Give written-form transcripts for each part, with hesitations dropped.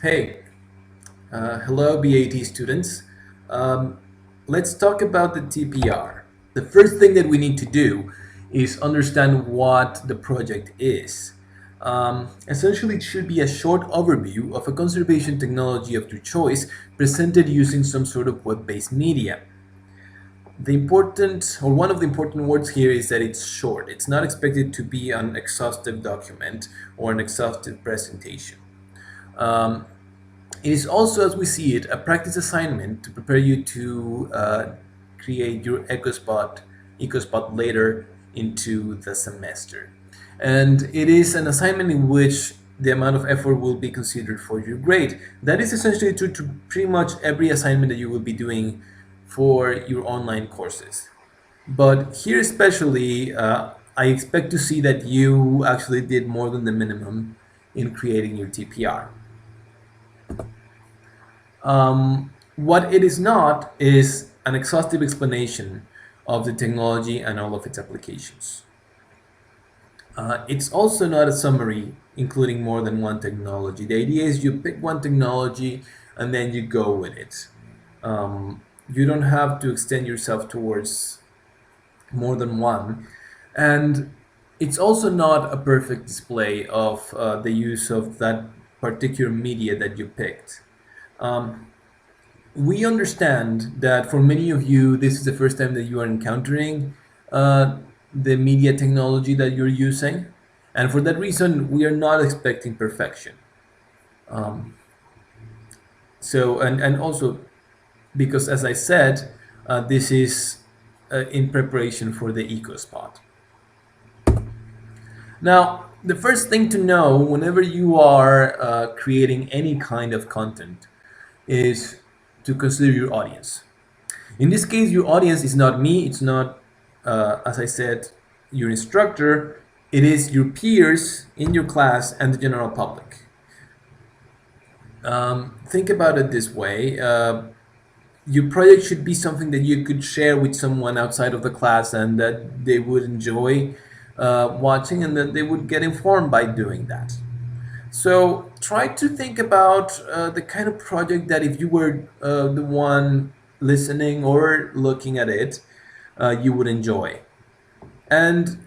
Hey, hello BAT students. Um, let's talk about the TPR. The first thing that we need to do is understand what the project is. Essentially, it should be a short overview of a conservation technology of your choice presented using some sort of web-based media. The important, or one of the important words here is that it's short. It's not expected to be an exhaustive document or an exhaustive presentation. Um, It is also, as we see it, a practice assignment to prepare you to create your EcoSpot later into the semester. And it is an assignment in which the amount of effort will be considered for your grade. That is essentially true to pretty much every assignment that you will be doing for your online courses. But here especially, I expect to see that you actually did more than the minimum in creating your TPR. What it is not is an exhaustive explanation of the technology and all of its applications. It's also not a summary including more than one technology. The idea is you pick one technology and then you go with it. You don't have to extend yourself towards more than one. And it's also not a perfect display of the use of that particular media that you picked. Um, we understand that for many of you, this is the first time that you are encountering uh, the media technology that you're using. And for that reason, we are not expecting perfection. Um, and also because, as I said, this is in preparation for the EcoSpot. Now, the first thing to know whenever you are creating any kind of content is to consider your audience. In this case, your audience is not me, it's not, as I said, your instructor, it is your peers in your class and the general public. Think about it this way. Your project should be something that you could share with someone outside of the class and that they would enjoy watching and that they would get informed by doing that. So try to think about the kind of project that if you were the one listening or looking at it, you would enjoy. And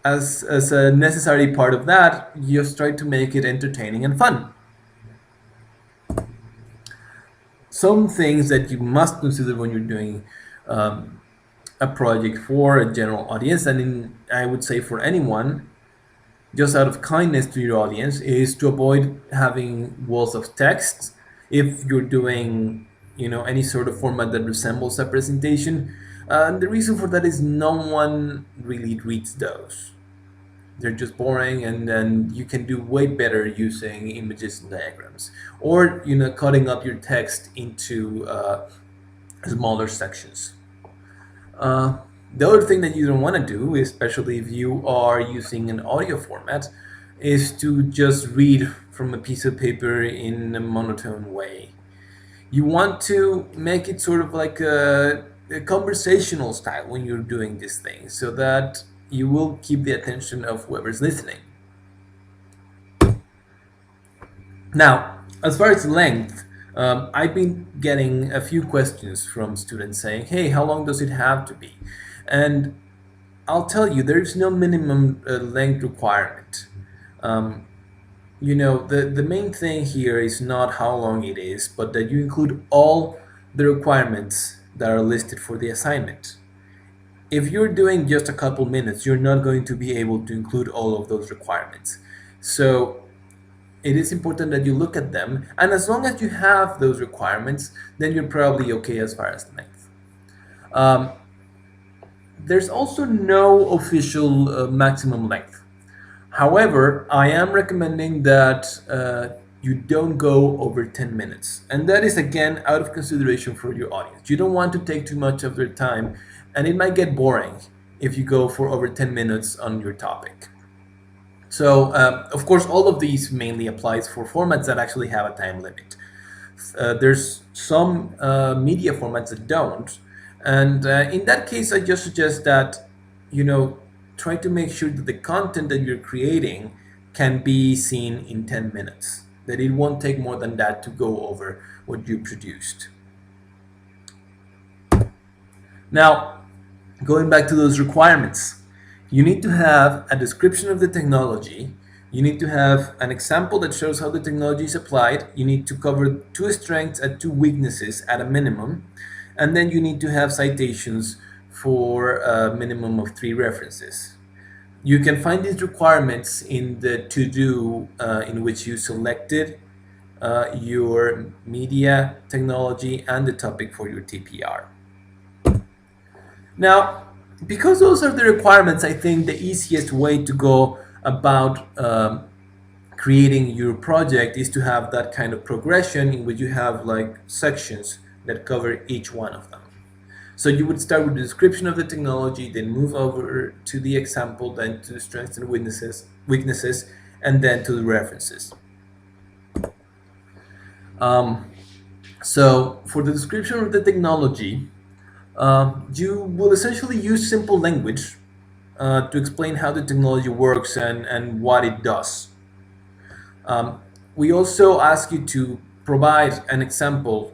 as a necessary part of that, you just try to make it entertaining and fun. Some things that you must consider when you're doing a project for a general audience, and I would say for anyone, just out of kindness to your audience, is to avoid having walls of text. If you're doing, any sort of format that resembles a presentation, and the reason for that is no one really reads those. They're just boring, and then you can do way better using images and diagrams, or cutting up your text into smaller sections. Uh, the other thing that you don't want to do, especially if you are using an audio format, is to just read from a piece of paper in a monotone way. You want to make it sort of like a conversational style when you're doing these things so that you will keep the attention of whoever's listening. Now, as far as length, I've been getting a few questions from students saying, hey, how long does it have to be? And I'll tell you, there's no minimum length requirement. Um, the main thing here is not how long it is, but that you include all the requirements that are listed for the assignment. If you're doing just a couple minutes, you're not going to be able to include all of those requirements. So it is important that you look at them, and as long as you have those requirements, then you're probably okay as far as length. Um, there's also no official maximum length. However, I am recommending that you don't go over 10 minutes. And that is, again, out of consideration for your audience. You don't want to take too much of their time, and it might get boring if you go for over 10 minutes on your topic. So, of course, all of these mainly applies for formats that actually have a time limit. There's some media formats that don't. And in that case, I just suggest that, try to make sure that the content that you're creating can be seen in 10 minutes. that it won't take more than that to go over what you produced. Now, going back to those requirements, you need to have a description of the technology. You need to have an example that shows how the technology is applied. You need to cover two strengths and two weaknesses at a minimum. And then you need to have citations for a minimum of 3 references. You can find these requirements in the to-do in which you selected your media, technology, and the topic for your TPR. Now, because those are the requirements, I think the easiest way to go about creating your project is to have that kind of progression in which you have like sections that cover each one of them. So you would start with the description of the technology, then move over to the example, then to the strengths and weaknesses, and then to the references. So for the description of the technology, you will essentially use simple language to explain how the technology works and what it does. We also ask you to provide an example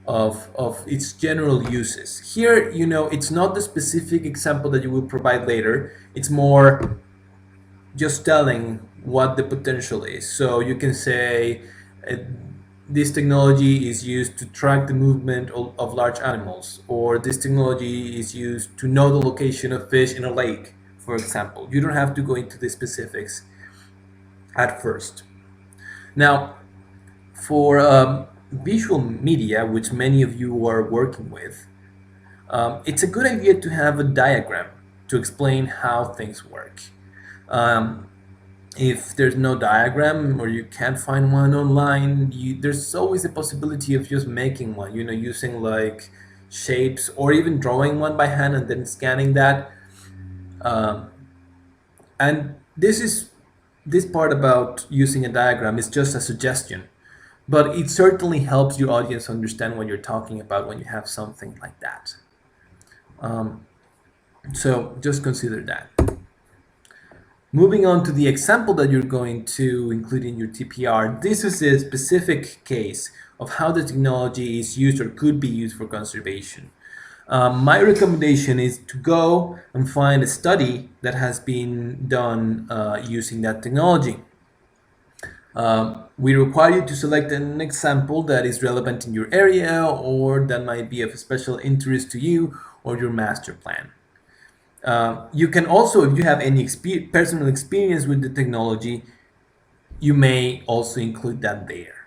of its general uses. Here, it's not the specific example that you will provide later. It's more just telling what the potential is. So you can say, this technology is used to track the movement of large animals, or this technology is used to know the location of fish in a lake, for example. You don't have to go into the specifics at first. Now, for visual media, which many of you are working with, it's a good idea to have a diagram to explain how things work. If there's no diagram or you can't find one online, there's always a possibility of just making one, using like shapes or even drawing one by hand and then scanning that. And this part about using a diagram is just a suggestion, but it certainly helps your audience understand what you're talking about when you have something like that. So just consider that. Moving on to the example that you're going to include in your TPR, this is a specific case of how the technology is used or could be used for conservation. My recommendation is to go and find a study that has been done using that technology. We require you to select an example that is relevant in your area or that might be of special interest to you or your master plan. You can also, if you have any personal experience with the technology, you may also include that there.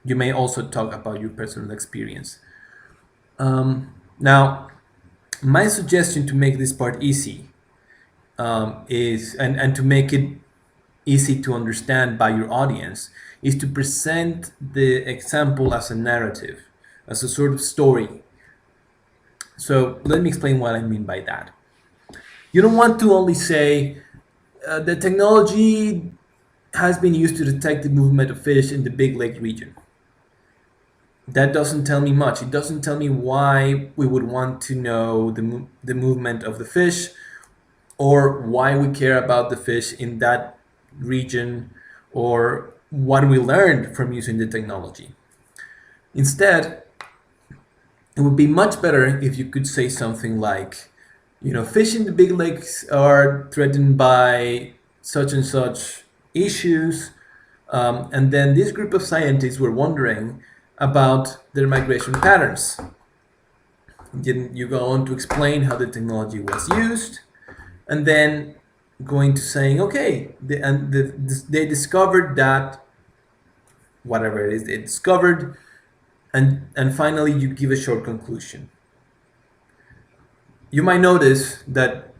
You may also talk about your personal experience. Now, my suggestion to make this part easy is, and to make it easy to understand by your audience, is to present the example as a narrative, as a sort of story. So let me explain what I mean by that. You don't want to only say the technology has been used to detect the movement of fish in the Big Lake region. That doesn't tell me much. It doesn't tell me why we would want to know the movement of the fish, or why we care about the fish in that region, or what we learned from using the technology. Instead, it would be much better if you could say something like, fish in the Big Lakes are threatened by such and such issues, and then this group of scientists were wondering about their migration patterns. Then you go on to explain how the technology was used, and then going to saying, okay, they discovered that whatever it is they discovered, and finally you give a short conclusion. You might notice that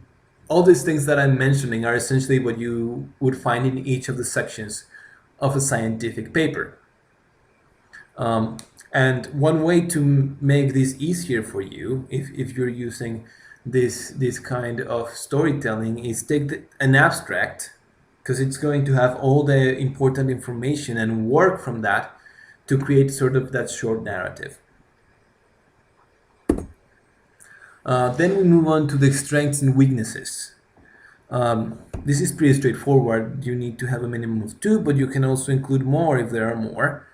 all these things that I'm mentioning are essentially what you would find in each of the sections of a scientific paper. And one way to make this easier for you, if you're using this kind of storytelling, is take an abstract, because it's going to have all the important information, and work from that to create sort of that short narrative. Then we move on to the strengths and weaknesses. This is pretty straightforward. You need to have a minimum of two, but you can also include more if there are more.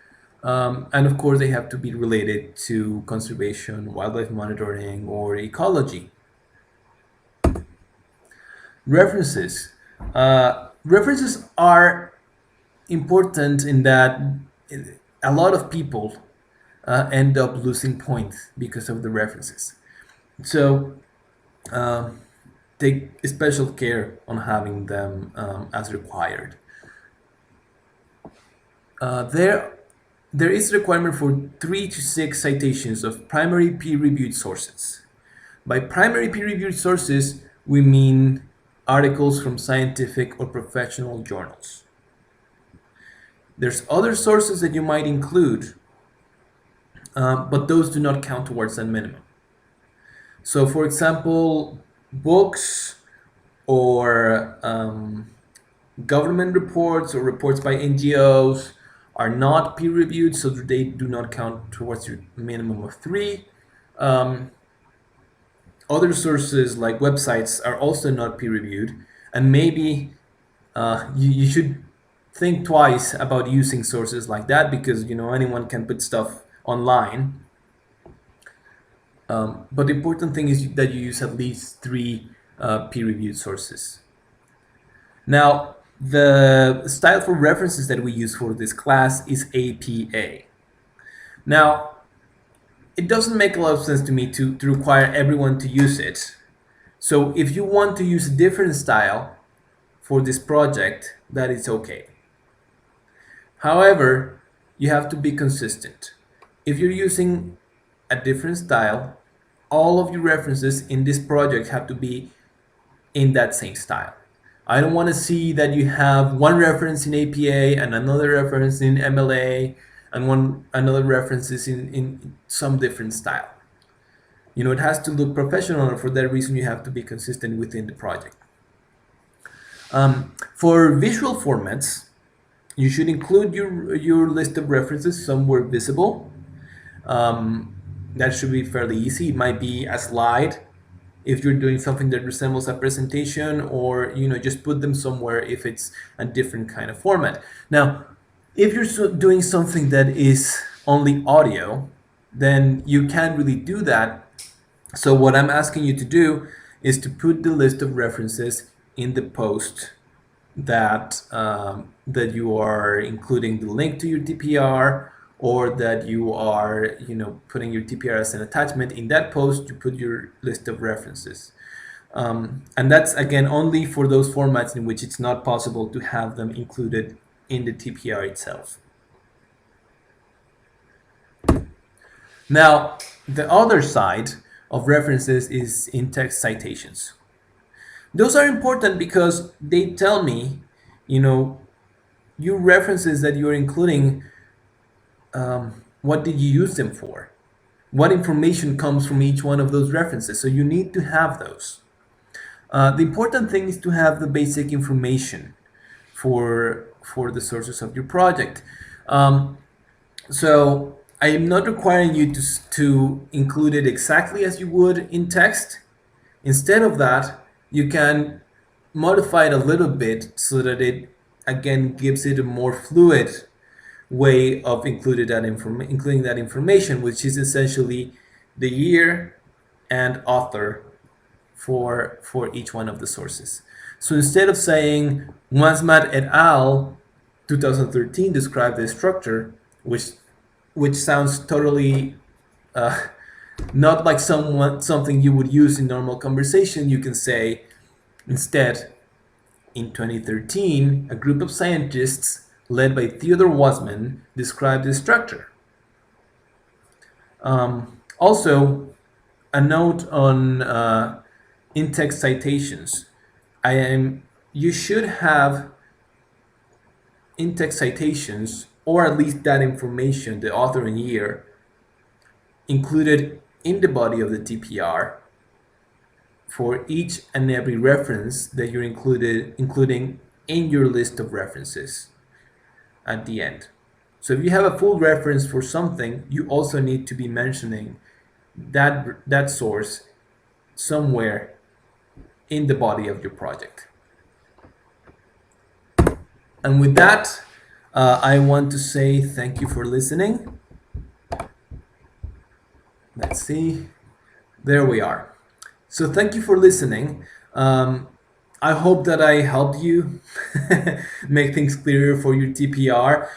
And of course, they have to be related to conservation, wildlife monitoring, or ecology. References. References are important in that a lot of people end up losing points because of the references. So take special care on having them as required. There, there is a requirement for 3 to 6 citations of primary peer-reviewed sources. By primary peer-reviewed sources, we mean articles from scientific or professional journals. There's other sources that you might include, but those do not count towards that minimum. So, for example, books or government reports or reports by NGOs are not peer reviewed, so they do not count towards your minimum of 3. Other sources like websites are also not peer reviewed, and maybe you should think twice about using sources like that because anyone can put stuff online. But the important thing is that you use at least 3 peer-reviewed sources. Now, the style for references that we use for this class is APA. Now, it doesn't make a lot of sense to me to require everyone to use it. So if you want to use a different style for this project, that is okay. However, you have to be consistent. If you're using a different style, all of your references in this project have to be in that same style. I don't want to see that you have one reference in APA and another reference in MLA and another references in some different style. It has to look professional, and for that reason you have to be consistent within the project. For visual formats, you should include your list of references somewhere visible. That should be fairly easy. It might be a slide if you're doing something that resembles a presentation, or just put them somewhere if it's a different kind of format. Now, if you're doing something that is only audio, then you can't really do that. So what I'm asking you to do is to put the list of references in the post that that you are including the link to your TPR, or that you are putting your TPR as an attachment. In that post, you put your list of references. And that's, again, only for those formats in which it's not possible to have them included in the TPR itself. Now, the other side of references is in-text citations. Those are important because they tell me, your references that you're including, what did you use them for? What information comes from each one of those references? So you need to have those. The important thing is to have the basic information for the sources of your project. So I am not requiring you to include it exactly as you would in text. Instead of that, you can modify it a little bit so that it, again, gives it a more fluid way of including that information, which is essentially the year and author for each one of the sources. So instead of saying Wansmat et al. 2013 described the structure, which sounds totally not like something you would use in normal conversation, you can say instead, in 2013, a group of scientists led by Theodore Wasman described the structure. Also, a note on in-text citations. You should have in-text citations, or at least that information, the author and year, included in the body of the TPR for each and every reference that you're including in your list of references at the end. So if you have a full reference for something, you also need to be mentioning that source somewhere in the body of your project. And with that, I want to say thank you for listening. Let's see. There we are. So thank you for listening. Um, I hope that I helped you make things clearer for your TPR.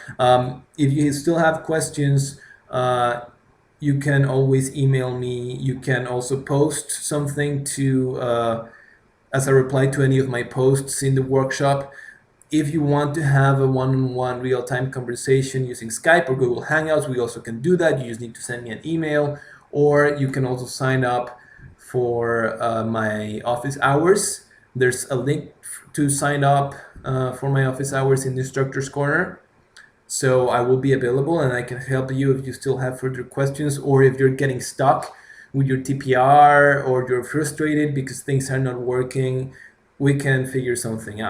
If you still have questions, you can always email me. You can also post something to as a reply to any of my posts in the workshop. If you want to have a one-on-one real-time conversation using Skype or Google Hangouts, we also can do that. You just need to send me an email, or you can also sign up for my office hours. There's a link to sign up for my office hours in the Instructor's Corner. So I will be available and I can help you if you still have further questions, or if you're getting stuck with your TPR or you're frustrated because things are not working, we can figure something out.